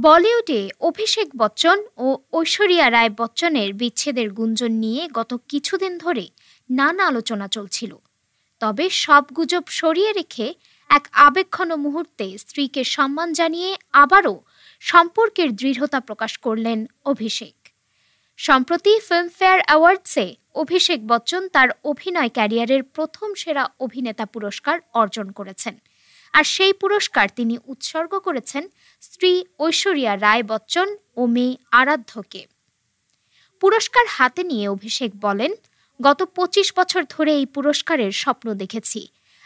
বলিউডে অভিষেক বচ্চন ও ঐশ্বরিয়া রায় বচ্চনের বিচ্ছেদের গুঞ্জন নিয়ে গত কিছুদিন ধরে নানা আলোচনা চলছিল। তবে সব গুজব সরিয়ে রেখে এক আবেগঘন মুহূর্তে স্ত্রীকে সম্মান জানিয়ে আবারও সম্পর্কের দৃঢ়তা প্রকাশ করলেন অভিষেক। সম্প্রতি ফিল্মফেয়ার অ্যাওয়ার্ডসে অভিষেক বচ্চন তার অভিনয় ক্যারিয়ারের প্রথম সেরা অভিনেতা পুরস্কার অর্জন করেছেন, আর সেই পুরস্কার তিনি উৎসর্গ করেছেন স্ত্রী ঐশ্বরিয়া রায় বচ্চন ও মেয়ে আরাধ্যকে। পুরস্কার হাতে নিয়ে অভিষেক বলেন, গত ২৫ বছর ধরে এই পুরস্কারের স্বপ্ন দেখেছি,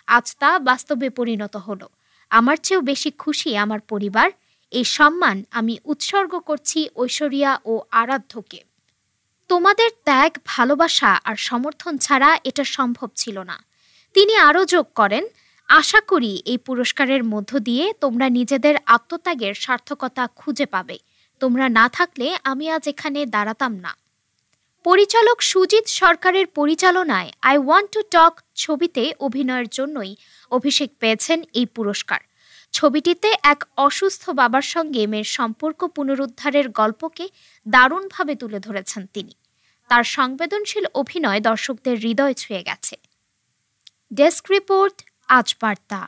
আজ তা বাস্তবে পরিণত হলো। আমার চেয়েও বেশি খুশি আমার পরিবার। এই সম্মান আমি উৎসর্গ করছি ঐশ্বরিয়া ও আরাধ্যকে। তোমাদের ত্যাগ, ভালোবাসা আর সমর্থন ছাড়া এটা সম্ভব ছিল না। তিনি আরও যোগ করেন, আশা করি এই পুরস্কারের মধ্য দিয়ে তোমরা নিজেদের আত্মত্যাগের সার্থকতা খুঁজে পাবে। তোমরা না থাকলে আমি আজ এখানে দাঁড়াতাম না। পরিচালক সুজিত সরকারের পরিচালনায় আই ওয়ান্ট টু টক ছবিতে অভিনয়ের জন্যই অভিষেক পেয়েছেন এই পুরস্কার। ছবিটিতে এক অসুস্থ বাবার সঙ্গে মেয়ের সম্পর্ক পুনরুদ্ধারের গল্পকে দারুণভাবে তুলে ধরেছেন তিনি। তার সংবেদনশীল অভিনয় দর্শকদের হৃদয় ছুঁয়ে গেছে। ডেস্ক রিপোর্ট, আজ বার্তা।